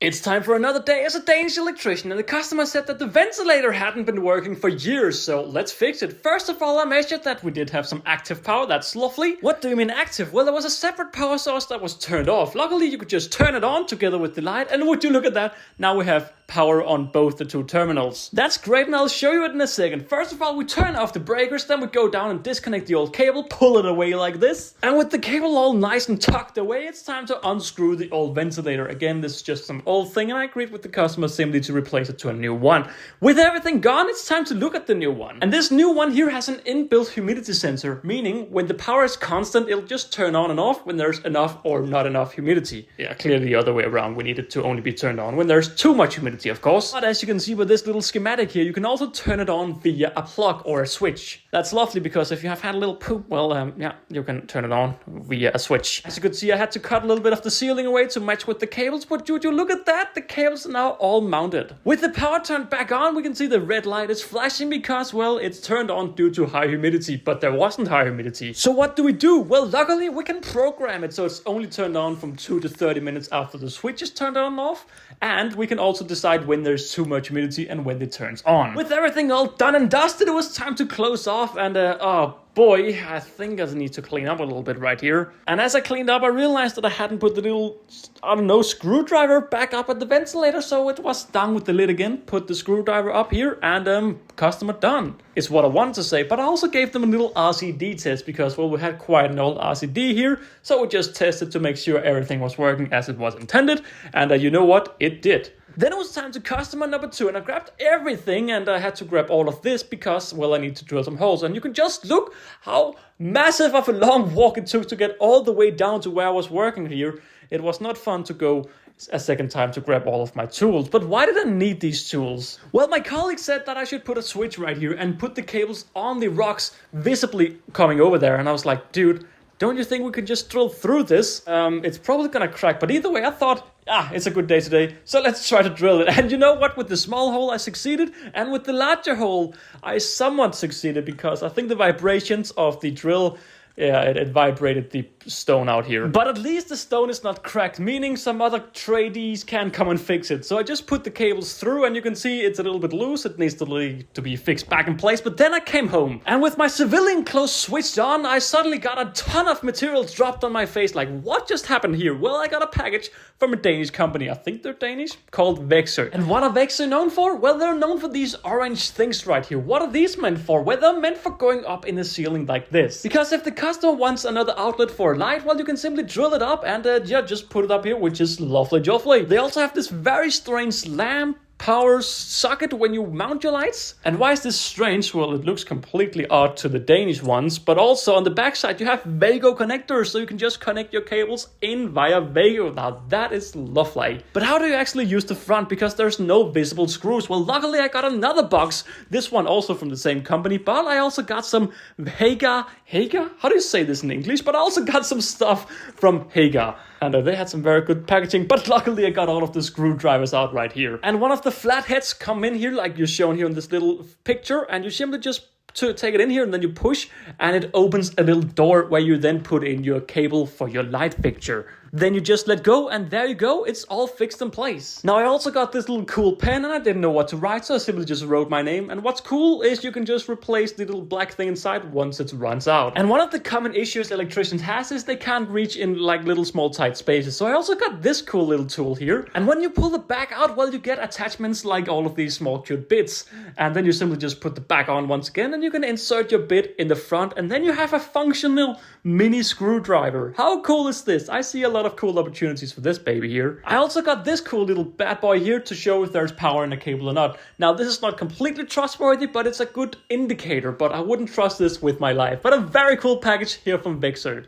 It's time for another day as a Danish electrician, and the customer said that the ventilator hadn't been working for years, so let's fix it. First of all, I measured that we did have some active power. That's lovely. What do you mean active? Well, there was a separate power source that was turned off. Luckily, you could just turn it on together with the light, and would you look at that? Now we have power on both the two terminals. That's great, and I'll show you it in a second. First of all, we turn off the breakers, then we go down and disconnect the old cable, pull it away like this. And with the cable all nice and tucked away, it's time to unscrew the old ventilator. Again, this is just some old thing, and I agreed with the customer simply to replace it to a new one. With everything gone, it's time to look at the new one. And this new one here has an inbuilt humidity sensor, meaning when the power is constant, it'll just turn on and off when there's enough or not enough humidity. Yeah, clearly the other way around. We need it to only be turned on when there's too much humidity, of course. But as you can see with this little schematic here, you can also turn it on via a plug or a switch. That's lovely because if you have had a little poop, well, yeah, you can turn it on via a switch. As you can see, I had to cut a little bit of the sealing away to match with the cables, but would you look at that? The cables are now all mounted. With the power turned back on, we can see the red light is flashing because, well, it's turned on due to high humidity, but there wasn't high humidity. So what do? Well, luckily we can program it so it's only turned on from 2 to 30 minutes after the switch is turned on and off, and we can also decide when there's too much humidity and when it turns on. With everything all done and dusted, it was time to close off, and oh boy, I think I need to clean up a little bit right here. And as I cleaned up, I realized that I hadn't put the little, I don't know, screwdriver back up at the ventilator, so it was down with the lid again. Put the screwdriver up here, and customer done. Is what I wanted to say, but I also gave them a little RCD test because, well, we had quite an old RCD here, so we just tested to make sure everything was working as it was intended, and you know what? It did. Then it was time to customer number 2, and I grabbed everything, and I had to grab all of this because, well, I need to drill some holes. And you can just look how massive of a long walk it took to get all the way down to where I was working here. It was not fun to go a second time to grab all of my tools. But why did I need these tools? Well, my colleague said that I should put a switch right here and put the cables on the rocks visibly coming over there. And I was like, dude, don't you think we could just drill through this? It's probably gonna crack, but either way, I thought, it's a good day today, so let's try to drill it. And you know what? With the small hole, I succeeded, and with the larger hole, I somewhat succeeded because I think the vibrations of the drill, it vibrated the stone out here. But at least the stone is not cracked, meaning some other tradies can come and fix it. So I just put the cables through, and you can see it's a little bit loose. It needs to be fixed back in place. But then I came home, and with my civilian clothes switched on, I suddenly got a ton of materials dropped on my face. Like, what just happened here? Well, I got a package from a Danish company, I think they're Danish, called Vexer. And what are Vexer known for? Well, they're known for these orange things right here. What are these meant for? Well, they're meant for going up in the ceiling like this. Because if the customer wants another outlet for light, well, you can simply drill it up and just put it up here, which is lovely joffly. They also have this very strange lamp power socket when you mount your lights. And why is this strange? Well, it looks completely odd to the Danish ones, but also on the backside you have Vago connectors, so you can just connect your cables in via Vago. Now that is lovely. But how do you actually use the front? Because there's no visible screws. Well, luckily I got another box, this one also from the same company, but I also got some Haga? How do you say this in English? But I also got some stuff from Haga. And they had some very good packaging, but luckily I got all of the screwdrivers out right here. And one of the flat heads come in here, like you're shown here in this little picture, and you simply just take it in here and then you push, and it opens a little door where you then put in your cable for your light fixture. Then you just let go, and there you go, it's all fixed in place. Now I also got this little cool pen, and I didn't know what to write, so I simply just wrote my name. And what's cool is you can just replace the little black thing inside once it runs out. And one of the common issues electricians has is they can't reach in like little small tight spaces. So I also got this cool little tool here. And when you pull the back out, well, you get attachments like all of these small cute bits. And then you simply just put the back on once again, and you can insert your bit in the front, and then you have a functional mini screwdriver. How cool is this? I see a lot of cool opportunities for this baby here. I also got this cool little bad boy here to show if there's power in the cable or not. Now this is not completely trustworthy, but it's a good indicator, but I wouldn't trust this with my life. But a very cool package here from Vexer.